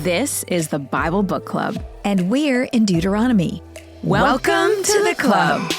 This is the Bible Book Club. And we're in Deuteronomy. Welcome to the club.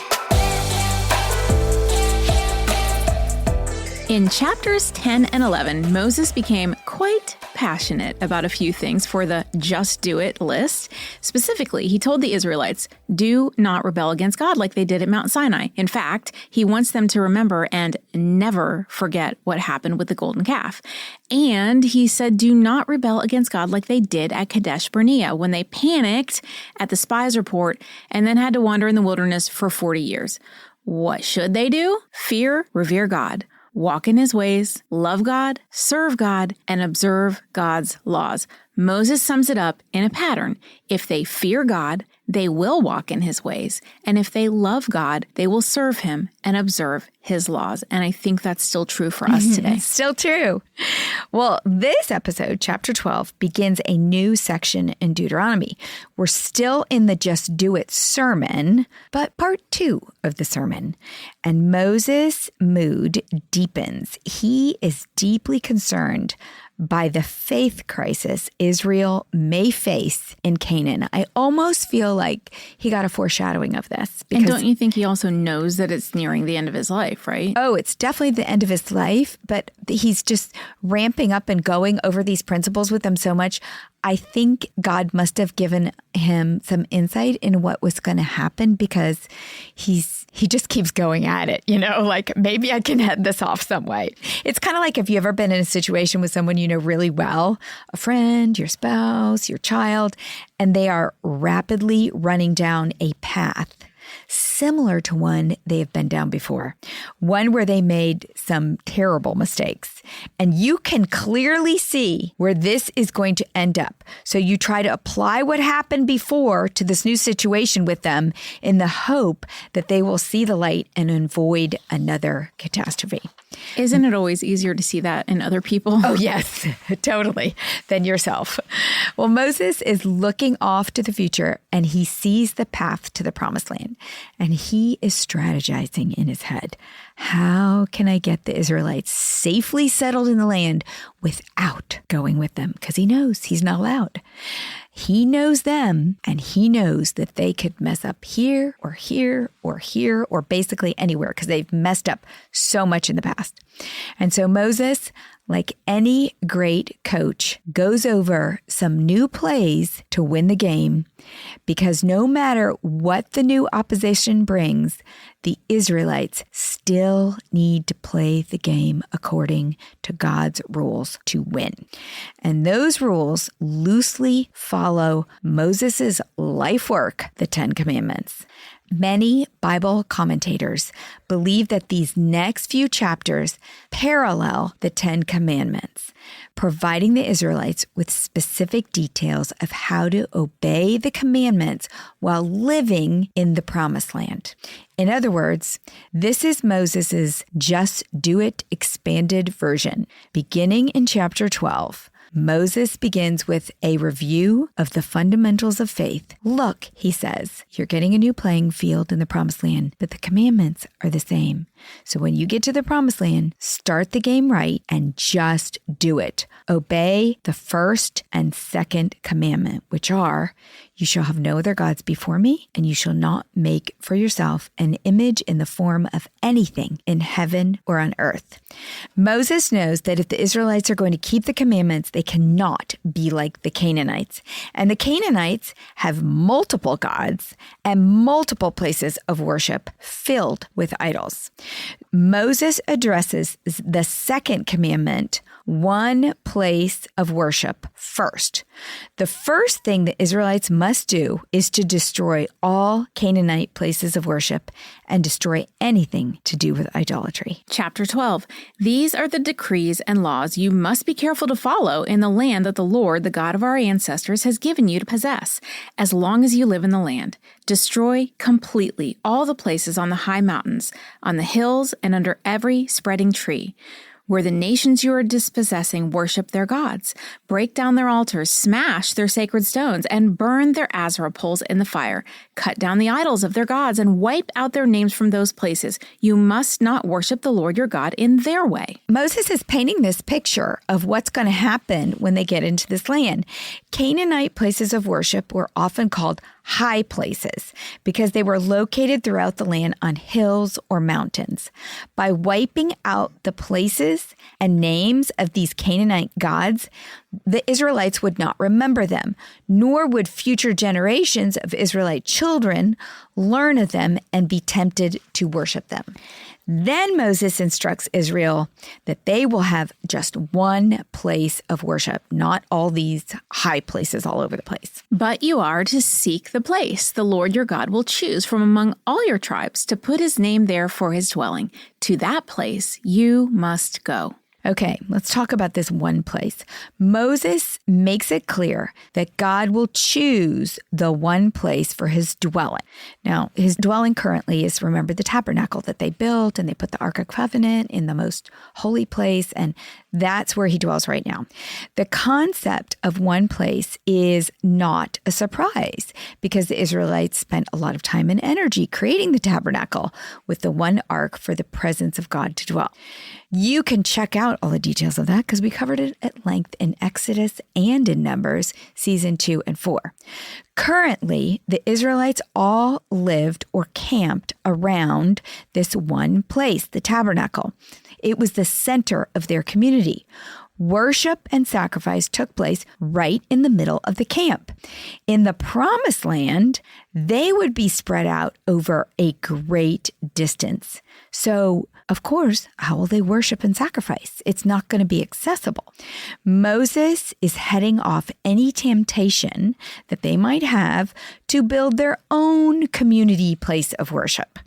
In chapters 10 and 11, Moses became quite passionate about a few things for the just do it list. Specifically, he told the Israelites, do not rebel against God like they did at Mount Sinai. In fact, he wants them to remember and never forget what happened with the golden calf. And he said, do not rebel against God like they did at Kadesh Barnea when they panicked at the spies' report and then had to wander in the wilderness for 40 years. What should they do? Fear, revere God. Walk in his ways, love God, serve God, and observe God's laws. Moses sums it up in a pattern. If they fear God, they will walk in his ways. And if they love God, they will serve him and observe his laws. And I think that's still true for us today. Still true. Well, this episode, chapter 12, begins a new section in Deuteronomy. We're still in the Just Do It sermon, but part 2 of the sermon. And Moses' mood deepens. He is deeply concerned by the faith crisis Israel may face in Canaan. I almost feel like he got a foreshadowing of this. And don't you think he also knows that it's nearing the end of his life, right? Oh, it's definitely the end of his life, but he's just ramping up and going over these principles with them so much. I think God must have given him some insight in what was going to happen because he just keeps going at it, like maybe I can head this off some way. It's kind of like if you ever been in a situation with someone you know really well, a friend, your spouse, your child, and they are rapidly running down a path similar to one they have been down before, one where they made some terrible mistakes. And you can clearly see where this is going to end up. So you try to apply what happened before to this new situation with them in the hope that they will see the light and avoid another catastrophe. Isn't it always easier to see that in other people? Oh, yes, totally, than yourself. Well, Moses is looking off to the future and he sees the path to the promised land. And he is strategizing in his head. How can I get the Israelites safely settled in the land without going with them? Because he knows he's not allowed. He knows them, and he knows that they could mess up here or here or here or basically anywhere because they've messed up so much in the past. And so Moses, like any great coach, goes over some new plays to win the game because no matter what the new opposition brings, the Israelites still need to play the game according to God's rules to win. And those rules loosely follow Moses' life work, the 10 Commandments. Many Bible commentators believe that these next few chapters parallel the 10 Commandments, providing the Israelites with specific details of how to obey the commandments while living in the promised land. In other words, this is Moses' Just Do It expanded version. Beginning in chapter 12, Moses begins with a review of the fundamentals of faith. Look, he says, you're getting a new playing field in the promised land, but the commandments are the same. So when you get to the promised land, start the game right and just do it. Obey the first and second commandment, which are, you shall have no other gods before me, and you shall not make for yourself an image in the form of anything in heaven or on earth. Moses knows that if the Israelites are going to keep the commandments, they cannot be like the Canaanites. And the Canaanites have multiple gods and multiple places of worship filled with idols. Moses addresses the second commandment, one place of worship, first. The first thing the Israelites must do is to destroy all Canaanite places of worship and destroy anything to do with idolatry. Chapter 12. These are the decrees and laws you must be careful to follow in the land that the Lord, the God of our ancestors, has given you to possess, as long as you live in the land. Destroy completely all the places on the high mountains, on the hills, and under every spreading tree, where the nations you are dispossessing worship their gods. Break down their altars, smash their sacred stones, and burn their Asherah poles in the fire. Cut down the idols of their gods and wipe out their names from those places. You must not worship the Lord your God in their way. Moses is painting this picture of what's going to happen when they get into this land. Canaanite places of worship were often called high places because they were located throughout the land on hills or mountains. By wiping out the places and names of these Canaanite gods, the Israelites would not remember them, nor would future generations of Israelite children learn of them and be tempted to worship them. Then Moses instructs Israel that they will have just one place of worship, not all these high places all over the place. But you are to seek the place the Lord your God will choose from among all your tribes to put his name there for his dwelling. To that place you must go. Okay, let's talk about this one place. Moses makes it clear that God will choose the one place for his dwelling. Now, his dwelling currently is, remember, the tabernacle that they built, and they put the Ark of Covenant in the most holy place, and that's where he dwells right now. The concept of one place is not a surprise because the Israelites spent a lot of time and energy creating the tabernacle with the one ark for the presence of God to dwell. You can check out all the details of that because we covered it at length in Exodus and in Numbers, season 2 and 4. Currently, the Israelites all lived or camped around this one place, the tabernacle. It was the center of their community. Worship and sacrifice took place right in the middle of the camp. In the Promised Land, they would be spread out over a great distance. So, of course, how will they worship and sacrifice? It's not going to be accessible. Moses is heading off any temptation that they might have to build their own community place of worship.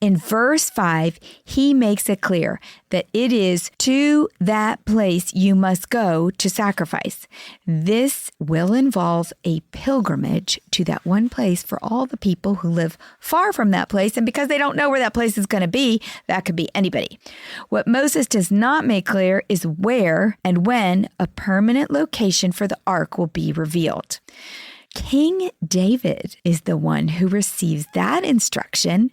In verse 5, he makes it clear that it is to that place you must go to sacrifice. This will involve a pilgrimage to that one place for all the people who live far from that place. And because they don't know where that place is going to be, that could be anybody. What Moses does not make clear is where and when a permanent location for the ark will be revealed. King David is the one who receives that instruction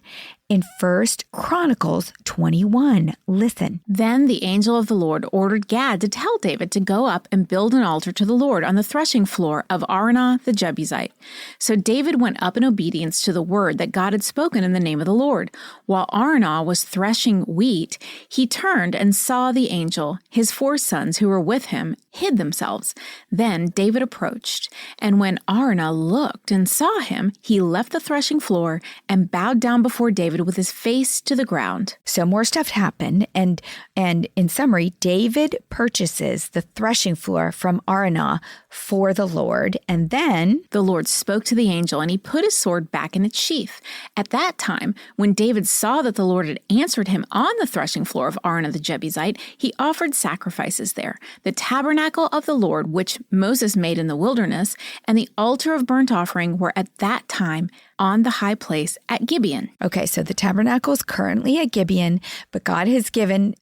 in 1 Chronicles 21. Listen. Then the angel of the Lord ordered Gad to tell David to go up and build an altar to the Lord on the threshing floor of Araunah the Jebusite. So David went up in obedience to the word that God had spoken in the name of the Lord. While Araunah was threshing wheat, he turned and saw the angel. His 4 sons who were with him hid themselves. Then David approached, and when Araunah looked and saw him, he left the threshing floor and bowed down before David with his face to the ground. So more stuff happened, and in summary, David purchases the threshing floor from Araunah for the Lord, and then the Lord spoke to the angel, and he put his sword back in its sheath. At that time, when David saw that the Lord had answered him on the threshing floor of Araunah the Jebusite, he offered sacrifices there. The tabernacle of the Lord, which Moses made in the wilderness, and the altar of burnt offering were at that time on the high place at Gibeon. Okay, so the tabernacle is currently at Gibeon, but God has given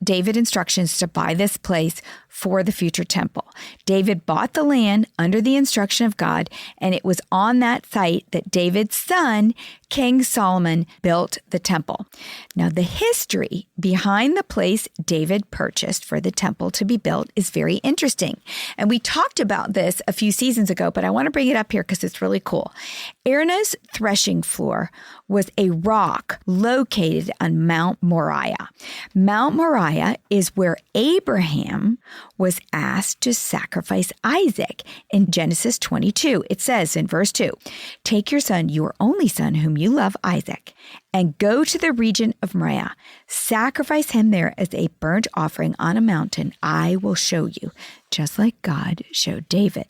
David instructions to buy this place for the future temple. David bought the land under the instruction of God, and it was on that site that David's son, King Solomon, built the temple. Now, the history behind the place David purchased for the temple to be built is very interesting. And we talked about this a few seasons ago, but I want to bring it up here because it's really cool. Araunah's threshing floor was a rock located on Mount Moriah. Mount Moriah is where Abraham was asked to sacrifice Isaac in Genesis 22. It says in verse 2, "Take your son, your only son, whom you love, Isaac, and go to the region of Moriah. Sacrifice him there as a burnt offering on a mountain I will show you," just like God showed David.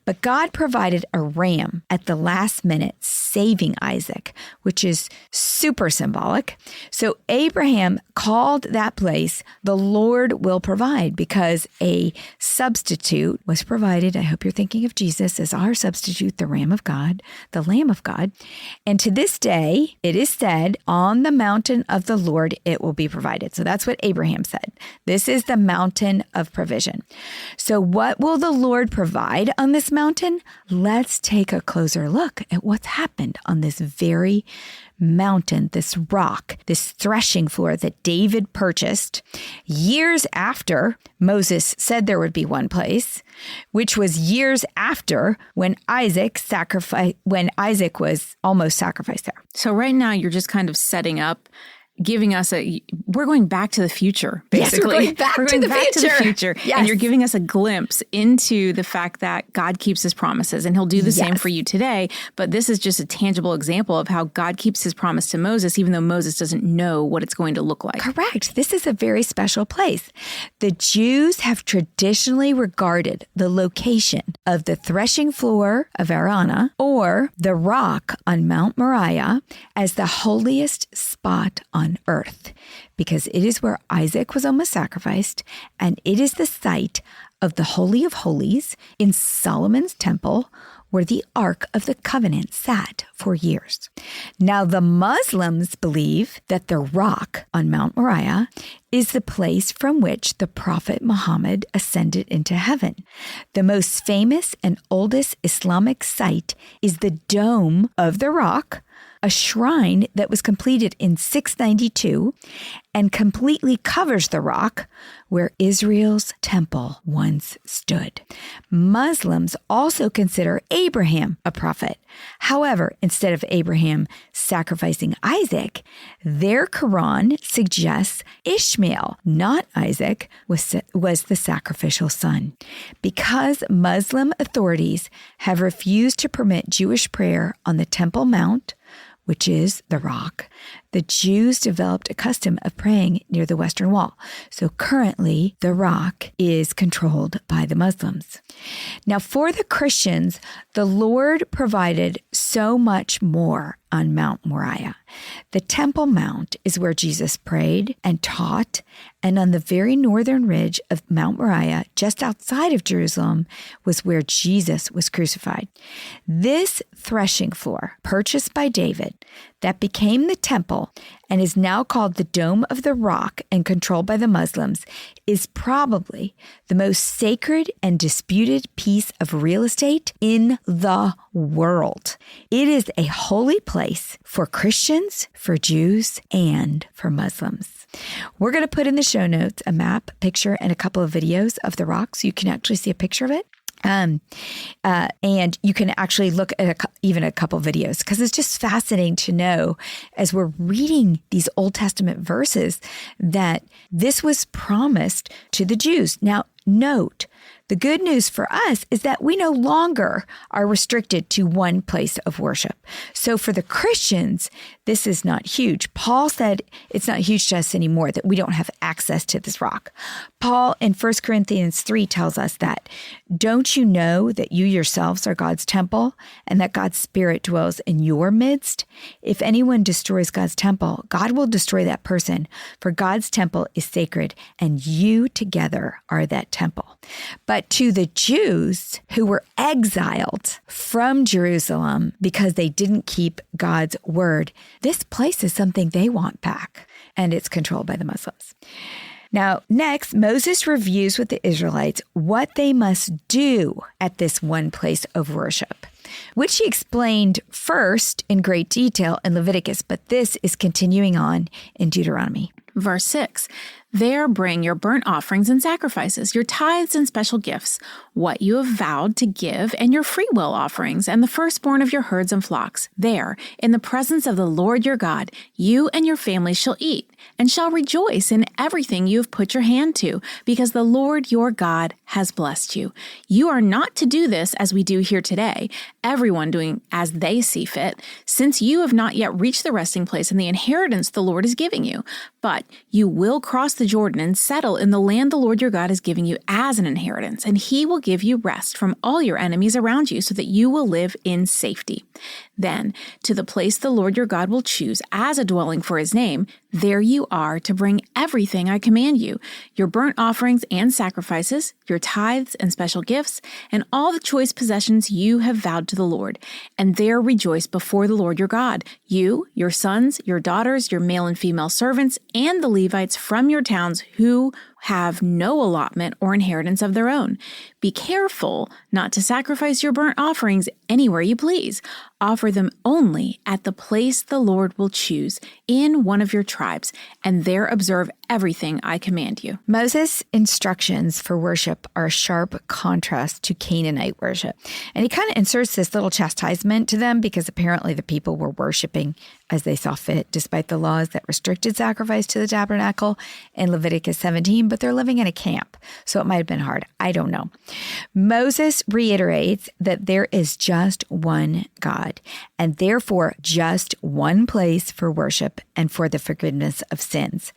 But God provided a ram at the last minute, saving Isaac, which is super symbolic. So Abraham called that place "the Lord will provide" because a substitute was provided. I hope you're thinking of Jesus as our substitute, the Ram of God, the Lamb of God. And to this day, it is said, "On the mountain of the Lord it will be provided." So that's what Abraham said. This is the mountain of provision. So what will the Lord provide on this mountain? Let's take a closer look at what's happened on this very mountain, this rock, this threshing floor that David purchased years after Moses said there would be one place, which was years after when Isaac was almost sacrificed there. So right now you're just kind of setting up, giving us we're going back to the future, basically. Yes, we're going back to the future. Yes. And you're giving us a glimpse into the fact that God keeps his promises, and he'll do the same for you today. But this is just a tangible example of how God keeps his promise to Moses, even though Moses doesn't know what it's going to look like. Correct. This is a very special place. The Jews have traditionally regarded the location of the threshing floor of Arana or the rock on Mount Moriah as the holiest spot on earth, because it is where Isaac was almost sacrificed, and it is the site of the Holy of Holies in Solomon's temple, where the Ark of the Covenant sat for years. Now, the Muslims believe that the rock on Mount Moriah is the place from which the Prophet Muhammad ascended into heaven. The most famous and oldest Islamic site is the Dome of the Rock, a shrine that was completed in 692 and completely covers the rock where Israel's temple once stood. Muslims also consider Abraham a prophet. However, instead of Abraham sacrificing Isaac, their Quran suggests Ishmael, not Isaac, was the sacrificial son. Because Muslim authorities have refused to permit Jewish prayer on the Temple Mount, which is the rock, the Jews developed a custom of praying near the Western Wall. So currently, the rock is controlled by the Muslims. Now, for the Christians, the Lord provided so much more on Mount Moriah. The Temple Mount is where Jesus prayed and taught, and on the very northern ridge of Mount Moriah, just outside of Jerusalem, was where Jesus was crucified. This threshing floor, purchased by David, that became the temple and is now called the Dome of the Rock and controlled by the Muslims, is probably the most sacred and disputed piece of real estate in the world. It is a holy place for Christians, for Jews, and for Muslims. We're going to put in the show notes a map, picture, and a couple of videos of the rock so you can actually see a picture of it. And you can actually look at even a couple videos, because it's just fascinating to know, as we're reading these Old Testament verses, that this was promised to the Jews. Now, note, the good news for us is that we no longer are restricted to one place of worship. So for the Christians, this is not huge. Paul said it's not huge to us anymore that we don't have access to this rock. Paul in 1 Corinthians 3 tells us that, don't you know that you yourselves are God's temple and that God's Spirit dwells in your midst? If anyone destroys God's temple, God will destroy that person, for God's temple is sacred and you together are that temple. But to the Jews who were exiled from Jerusalem because they didn't keep God's word, this place is something they want back, and it's controlled by the Muslims. Now, next, Moses reviews with the Israelites what they must do at this one place of worship, which he explained first in great detail in Leviticus, but this is continuing on in Deuteronomy. Verse 6, there bring your burnt offerings and sacrifices, your tithes and special gifts, what you have vowed to give, and your freewill offerings, and the firstborn of your herds and flocks. There, in the presence of the Lord your God, you and your family shall eat, and shall rejoice in everything you have put your hand to, because the Lord your God has blessed you. You are not to do this as we do here today, everyone doing as they see fit, since you have not yet reached the resting place and the inheritance the Lord is giving you. But you will cross the Jordan and settle in the land the Lord your God is giving you as an inheritance, and he will give you rest from all your enemies around you so that you will live in safety. Then, to the place the Lord your God will choose as a dwelling for his name, there you are to bring everything I command you, your burnt offerings and sacrifices, your tithes and special gifts, and all the choice possessions you have vowed to the Lord. And there rejoice before the Lord your God, you, your sons, your daughters, your male and female servants, and the Levites from your towns who have no allotment or inheritance of their own. Be careful not to sacrifice your burnt offerings anywhere you please. Offer them only at the place the Lord will choose in one of your tribes, and there observe everything I command you. Moses' instructions for worship are a sharp contrast to Canaanite worship. And he kind of inserts this little chastisement to them because apparently the people were worshiping as they saw fit, despite the laws that restricted sacrifice to the tabernacle in Leviticus 17, but they're living in a camp. So it might have been hard. I don't know. Moses reiterates that there is just one God, and therefore just one place for worship and for the forgiveness of sins.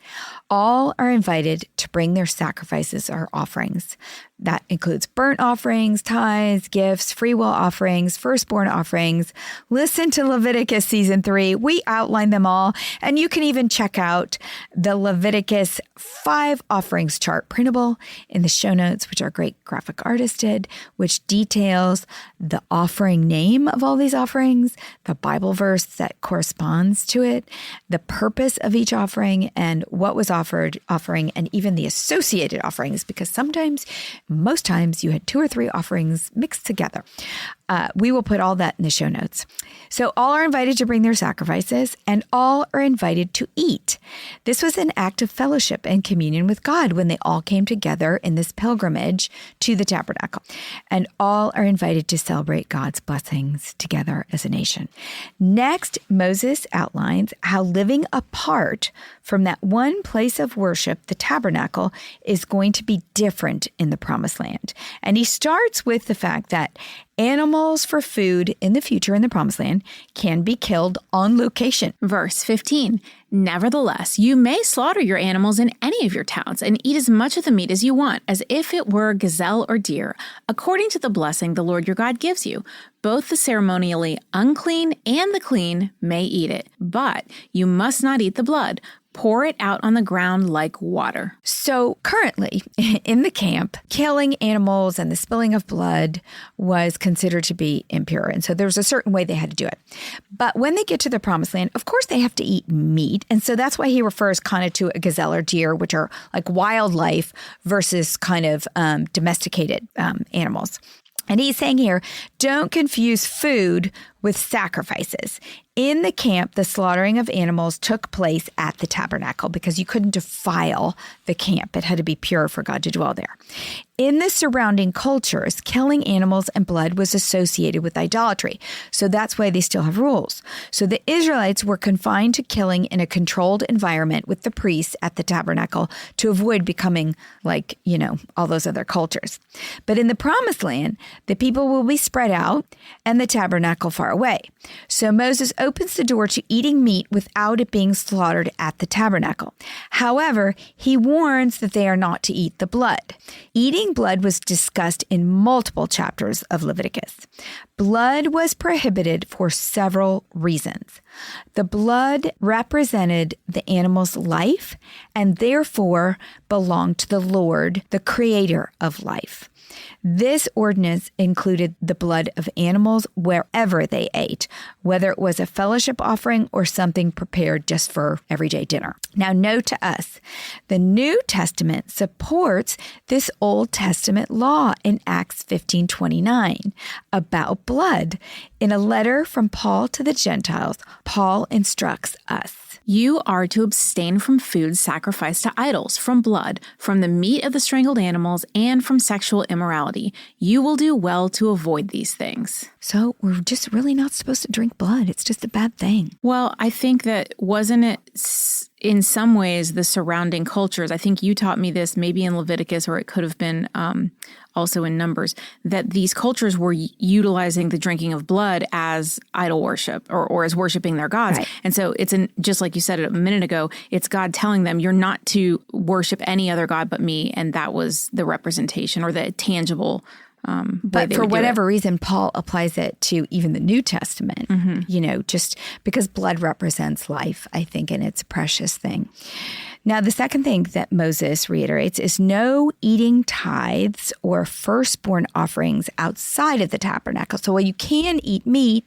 All are invited to bring their sacrifices or offerings. That includes burnt offerings, tithes, gifts, freewill offerings, firstborn offerings. Listen to Leviticus season 3. We outline them all. And you can even check out the Leviticus 5 offerings chart printable in the show notes, which our great graphic artist did, which details the offering name of all these offerings, the Bible verse that corresponds to it, the purpose of each offering, and what was offering, and even the associated offerings, because most times you had 2 or 3 offerings mixed together. We will put all that in the show notes. So all are invited to bring their sacrifices, and all are invited to eat. This was an act of fellowship and communion with God when they all came together in this pilgrimage to the tabernacle. And all are invited to celebrate God's blessings together as a nation. Next, Moses outlines how living apart from that one place of worship, the tabernacle, is going to be different in the Promised Land. And he starts with the fact that animals for food in the future in the Promised Land can be killed on location. Verse 15, nevertheless, you may slaughter your animals in any of your towns and eat as much of the meat as you want, as if it were gazelle or deer, according to the blessing the Lord your God gives you. Both the ceremonially unclean and the clean may eat it, but you must not eat the blood. Pour it out on the ground like water. So currently in the camp, killing animals and the spilling of blood was considered to be impure. And so there was a certain way they had to do it. But when they get to the Promised Land, of course they have to eat meat. And so that's why he refers kind of to a gazelle or deer, which are like wildlife versus kind of domesticated animals. And he's saying here, don't confuse food with sacrifices. In the camp, the slaughtering of animals took place at the tabernacle because you couldn't defile the camp. It had to be pure for God to dwell there. In the surrounding cultures, killing animals and blood was associated with idolatry. So that's why they still have rules. So the Israelites were confined to killing in a controlled environment with the priests at the tabernacle to avoid becoming like, all those other cultures. But in the Promised Land, the people will be spread out and the tabernacle far away. So Moses opens the door to eating meat without it being slaughtered at the tabernacle. However, he warns that they are not to eat the blood. Eating blood was discussed in multiple chapters of Leviticus. Blood was prohibited for several reasons. The blood represented the animal's life and therefore belonged to the Lord, the creator of life. This ordinance included the blood of animals wherever they ate, whether it was a fellowship offering or something prepared just for everyday dinner. Now, note to us, the New Testament supports this Old Testament law in Acts 15:29 about blood. In a letter from Paul to the Gentiles, Paul instructs us. You are to abstain from food sacrificed to idols, from blood, from the meat of the strangled animals, and from sexual immorality. You will do well to avoid these things. So we're just really not supposed to drink blood. It's just a bad thing. Well, I think that wasn't it in some ways the surrounding cultures. I think you taught me this maybe in Leviticus, or it could have been also in Numbers, that these cultures were utilizing the drinking of blood as idol worship or as worshiping their gods. Right. And so it's just like you said a minute ago, it's God telling them you're not to worship any other God but me. And that was the representation or the tangible but for whatever reason, Paul applies it to even the New Testament, just because blood represents life, I think, and it's a precious thing. Now, the second thing that Moses reiterates is no eating tithes or firstborn offerings outside of the tabernacle. So while you can eat meat,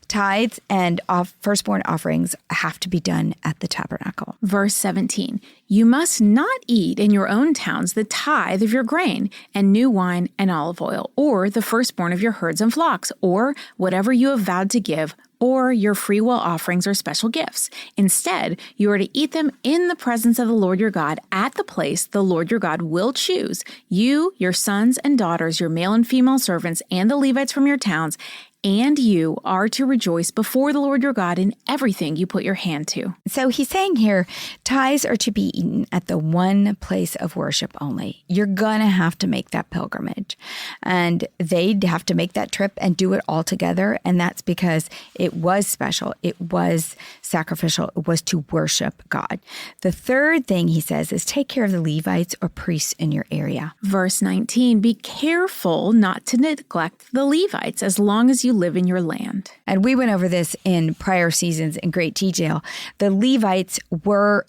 tithes and firstborn offerings have to be done at the tabernacle. Verse 17, you must not eat in your own towns the tithe of your grain and new wine and olive oil, or the firstborn of your herds and flocks, or whatever you have vowed to give, or your freewill offerings or special gifts. Instead, you are to eat them in the presence of the Lord your God at the place the Lord your God will choose. You, your sons and daughters, your male and female servants, and the Levites from your towns, and you are to rejoice before the Lord your God in everything you put your hand to. So he's saying here, tithes are to be eaten at the one place of worship only. You're going to have to make that pilgrimage. And they'd have to make that trip and do it all together. And that's because it was special. It was sacrificial. It was to worship God. The third thing he says is take care of the Levites or priests in your area. Verse 19, be careful not to neglect the Levites as long as you live in your land. And we went over this in prior seasons in great detail. The Levites were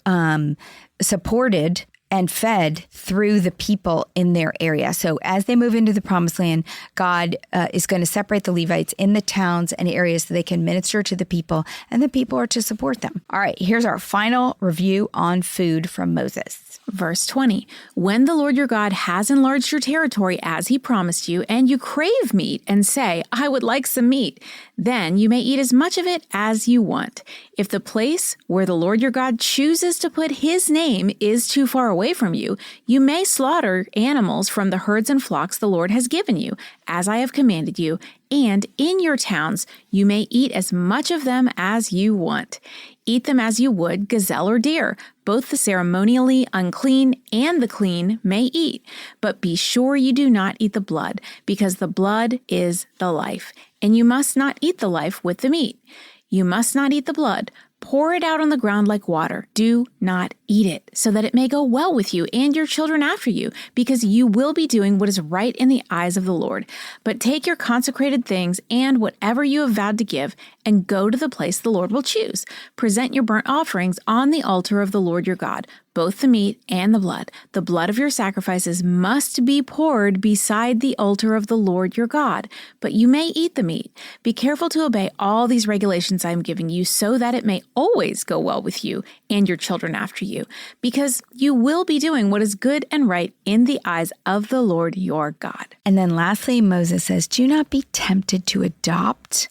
supported and fed through the people in their area. So as they move into the promised land, God is going to separate the Levites in the towns and areas so they can minister to the people, and the people are to support them. All right, here's our final review on food from Moses. Verse 20, when the Lord your God has enlarged your territory as he promised you, and you crave meat and say, I would like some meat, then you may eat as much of it as you want. If the place where the Lord your God chooses to put his name is too far away from you, you may slaughter animals from the herds and flocks the Lord has given you, as I have commanded you, and in your towns you may eat as much of them as you want. Eat them as you would gazelle or deer. Both the ceremonially unclean and the clean may eat. But be sure you do not eat the blood, because the blood is the life. And you must not eat the life with the meat. You must not eat the blood. Pour it out on the ground like water. Do not eat it, so that it may go well with you and your children after you, because you will be doing what is right in the eyes of the Lord. But take your consecrated things and whatever you have vowed to give, and go to the place the Lord will choose. Present your burnt offerings on the altar of the Lord your God, both the meat and the blood. The blood of your sacrifices must be poured beside the altar of the Lord your God, but you may eat the meat. Be careful to obey all these regulations I am giving you, so that it may always go well with you and your children after you, because you will be doing what is good and right in the eyes of the Lord your God. And then lastly, Moses says, do not be tempted to adopt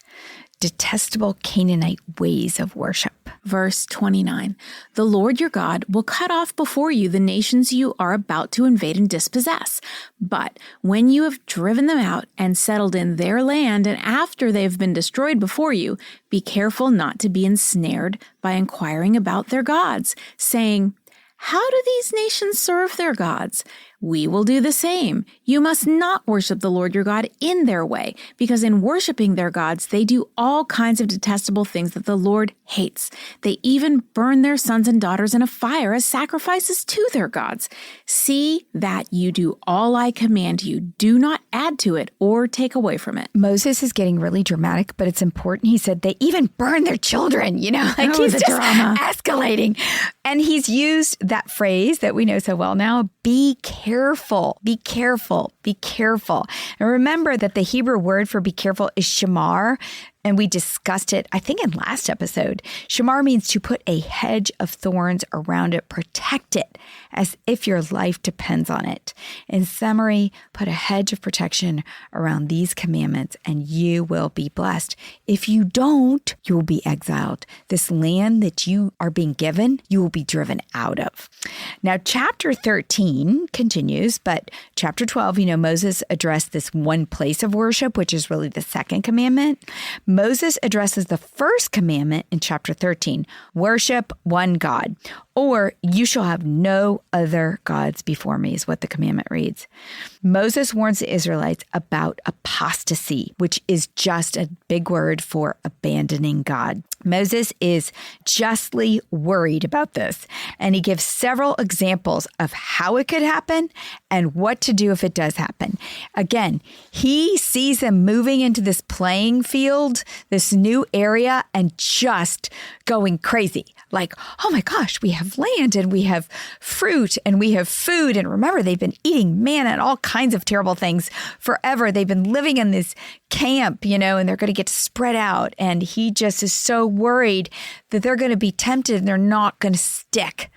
detestable Canaanite ways of worship. Verse 29, the Lord your God will cut off before you the nations you are about to invade and dispossess. But when you have driven them out and settled in their land, and after they have been destroyed before you, be careful not to be ensnared by inquiring about their gods, saying, how do these nations serve their gods? We will do the same. You must not worship the Lord your God in their way, because in worshiping their gods, they do all kinds of detestable things that the Lord hates. They even burn their sons and daughters in a fire as sacrifices to their gods. See that you do all I command you. Do not add to it or take away from it. Moses is getting really dramatic, but it's important. He said they even burn their children, he's just drama. Escalating. And he's used that phrase that we know so well now, be careful, be careful, be careful. And remember that the Hebrew word for be careful is shamar. And we discussed it, I think, in last episode. Shamar means to put a hedge of thorns around it, protect it, as if your life depends on it. In summary, put a hedge of protection around these commandments, and you will be blessed. If you don't, you will be exiled. This land that you are being given, you will be driven out of. Now, chapter 13 continues, but chapter 12, Moses addressed this one place of worship, which is really the second commandment. Moses addresses the first commandment in chapter 13, worship one God, or you shall have no other gods before me, is what the commandment reads. Moses warns the Israelites about apostasy, which is just a big word for abandoning God. Moses is justly worried about this, and he gives several examples of how it could happen and what to do if it does happen. Again, he sees them moving into this playing field, this new area, and just going crazy. Like, oh my gosh, we have land and we have fruit and we have food. And remember, they've been eating manna and all kinds of terrible things forever. They've been living in this camp, and they're going to get spread out. And he just is so worried that they're going to be tempted and they're not going to stick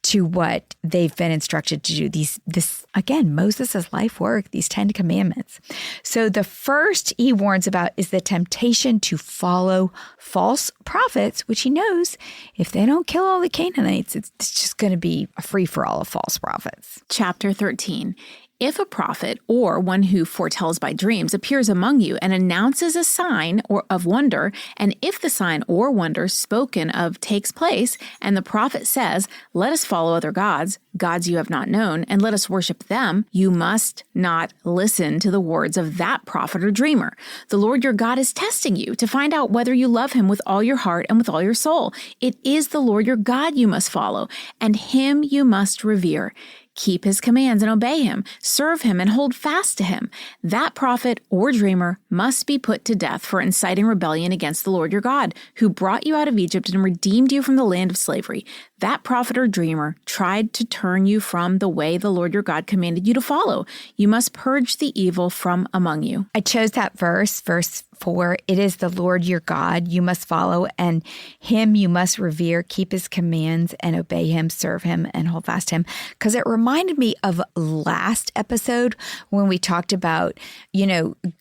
to what they've been instructed to do. This again, Moses' life work, these 10 commandments. So the first he warns about is the temptation to follow false prophets, which he knows if they don't kill all the Canaanites, it's just going to be a free-for-all of false prophets. Chapter 13. If a prophet or one who foretells by dreams appears among you and announces a sign or of wonder, and if the sign or wonder spoken of takes place, and the prophet says, "Let us follow other gods, gods you have not known, and let us worship them," you must not listen to the words of that prophet or dreamer. The Lord your God is testing you to find out whether you love him with all your heart and with all your soul. It is the Lord your God you must follow, and him you must revere. Keep his commands and obey him. Serve him and hold fast to him. That prophet or dreamer must be put to death for inciting rebellion against the Lord your God, who brought you out of Egypt and redeemed you from the land of slavery. That prophet or dreamer tried to turn you from the way the Lord your God commanded you to follow. You must purge the evil from among you. I chose that verse 4. It is the Lord your God you must follow, and him you must revere, keep his commands and obey him, serve him and hold fast to him. Because it reminded me of last episode when we talked about,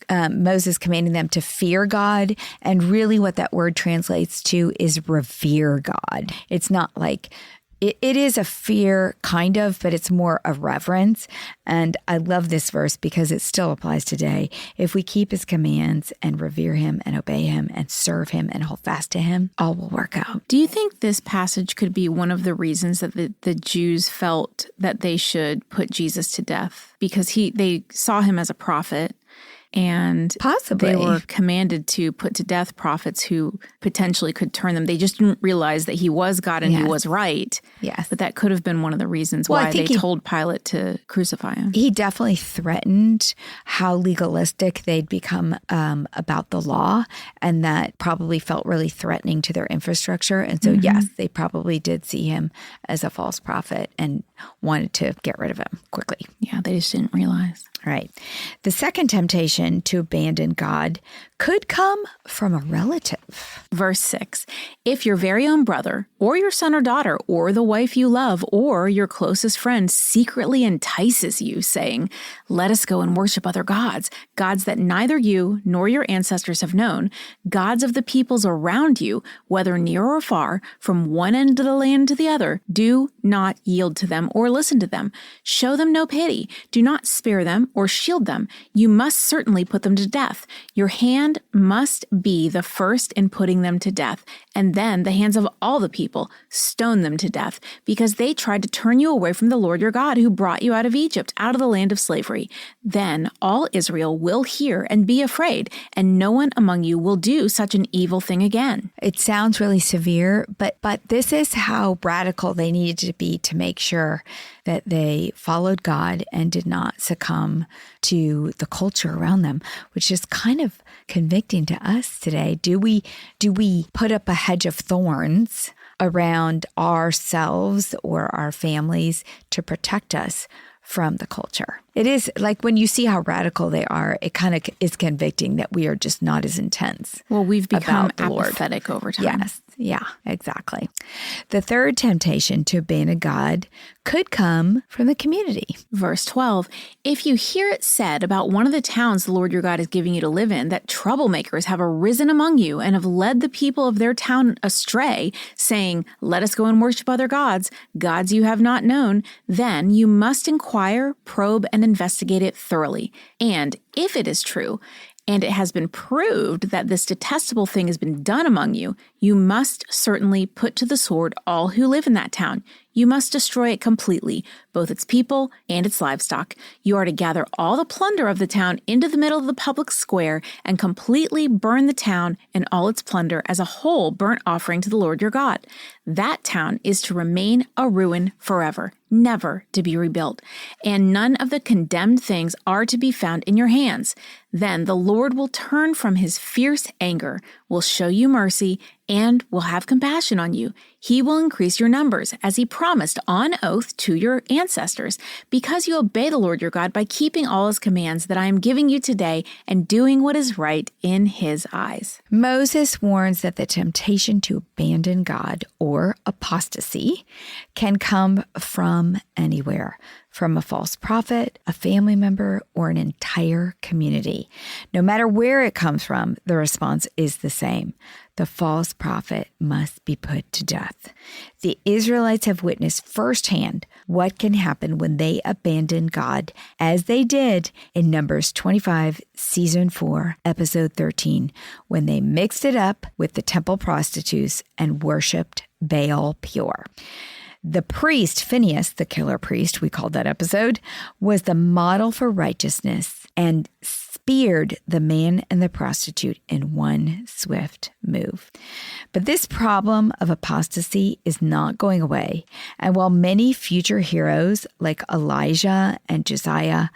Moses commanding them to fear God. And really what that word translates to is revere God. It's not like it is a fear, kind of, but it's more a reverence. And I love this verse because it still applies today. If we keep his commands and revere him and obey him and serve him and hold fast to him, all will work out. Do you think this passage could be one of the reasons that the Jews felt that they should put Jesus to death? Because they saw him as a prophet. And possibly they were commanded to put to death prophets who potentially could turn them. They just didn't realize that he was God and he was right. Yes. But that could have been one of the reasons why they told Pilate to crucify him. He definitely threatened how legalistic they'd become about the law. And that probably felt really threatening to their infrastructure. And so, yes, they probably did see him as a false prophet and wanted to get rid of him quickly. Yeah, they just didn't realize. Right. The second temptation to abandon God could come from a relative. Verse 6, if your very own brother or your son or daughter or the wife you love or your closest friend secretly entices you, saying, "Let us go and worship other gods, gods that neither you nor your ancestors have known, gods of the peoples around you, whether near or far, from one end of the land to the other, do not yield to them or listen to them. Show them no pity. Do not spare them or shield them. You must certainly put them to death. Your hand must be the first in putting them to death, and then the hands of all the people. Stone them to death, because they tried to turn you away from the Lord your God, who brought you out of Egypt, out of the land of slavery. Then all Israel will hear and be afraid, and no one among you will do such an evil thing again." It sounds really severe, but this is how radical they needed to be to make sure that they followed God and did not succumb to the culture around them, which is kind of convicting to us today. Do we put up a hedge of thorns around ourselves or our families to protect us from the culture? It is like when you see how radical they are, it kind of is convicting that we are just not as intense. Well, we've become about the Lord. apathetic over time. Yes. Yeah, exactly. The third temptation to abandon God could come from the community. Verse 12, if you hear it said about one of the towns the Lord your God is giving you to live in, that troublemakers have arisen among you and have led the people of their town astray, saying, "Let us go and worship other gods, gods you have not known," then you must inquire, probe, and investigate it thoroughly. And if it is true, and it has been proved that this detestable thing has been done among you, you must certainly put to the sword all who live in that town. You must destroy it completely, both its people and its livestock. You are to gather all the plunder of the town into the middle of the public square and completely burn the town and all its plunder as a whole burnt offering to the Lord your God. That town is to remain a ruin forever, never to be rebuilt, and none of the condemned things are to be found in your hands. Then the Lord will turn from his fierce anger, will show you mercy, and will have compassion on you. He will increase your numbers, as he promised on oath to your ancestors, because you obey the Lord your God by keeping all his commands that I am giving you today and doing what is right in his eyes. Moses warns that the temptation to abandon God, or apostasy, can come from anywhere, from a false prophet, a family member, or an entire community. No matter where it comes from, the response is the same. The false prophet must be put to death. The Israelites have witnessed firsthand what can happen when they abandon God, as they did in Numbers 25, Season 4, Episode 13, when they mixed it up with the temple prostitutes and worshipped Baal pure. The priest, Phinehas, the killer priest, we called that episode, was the model for righteousness and speared the man and the prostitute in one swift move. But this problem of apostasy is not going away. And while many future heroes like Elijah and Josiah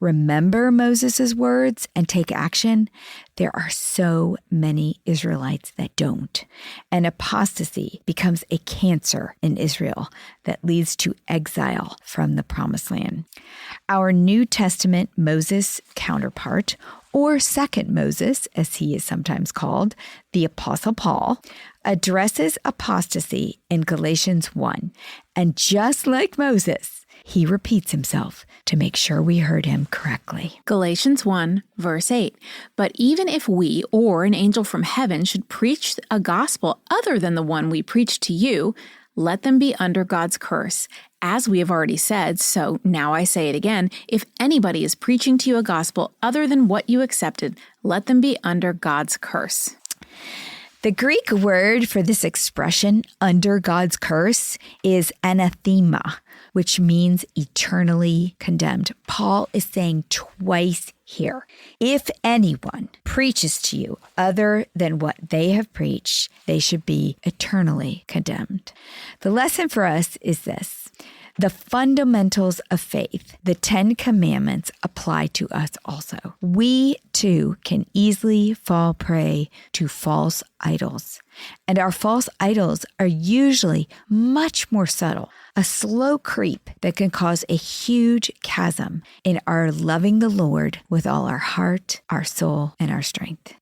remember Moses' words and take action, there are so many Israelites that don't. And apostasy becomes a cancer in Israel that leads to exile from the Promised Land. Our New Testament Moses counterpart, or second Moses, as he is sometimes called, the Apostle Paul, addresses apostasy in Galatians 1. And just like Moses, he repeats himself to make sure we heard him correctly. Galatians 1, verse 8. But even if we or an angel from heaven should preach a gospel other than the one we preach to you, let them be under God's curse. As we have already said, so now I say it again, if anybody is preaching to you a gospel other than what you accepted, let them be under God's curse. The Greek word for this expression, under God's curse, is anathema, which means eternally condemned. Paul is saying twice here, if anyone preaches to you other than what they have preached, they should be eternally condemned. The lesson for us is this. The fundamentals of faith, the 10 commandments, apply to us also. We, too, can easily fall prey to false idols. And our false idols are usually much more subtle, a slow creep that can cause a huge chasm in our loving the Lord with all our heart, our soul, and our strength.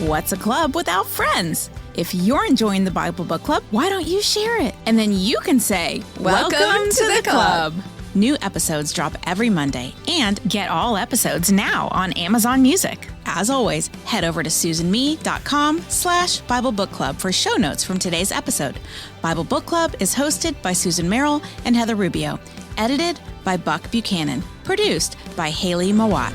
What's a club without friends? If you're enjoying the Bible Book Club, why don't you share it? And then you can say, Welcome to the club. New episodes drop every Monday, and get all episodes now on Amazon Music. As always, head over to susanme.com/Bible Book Club for show notes from today's episode. Bible Book Club is hosted by Susan Merrill and Heather Rubio, edited by Buck Buchanan, produced by Hayley Mawat.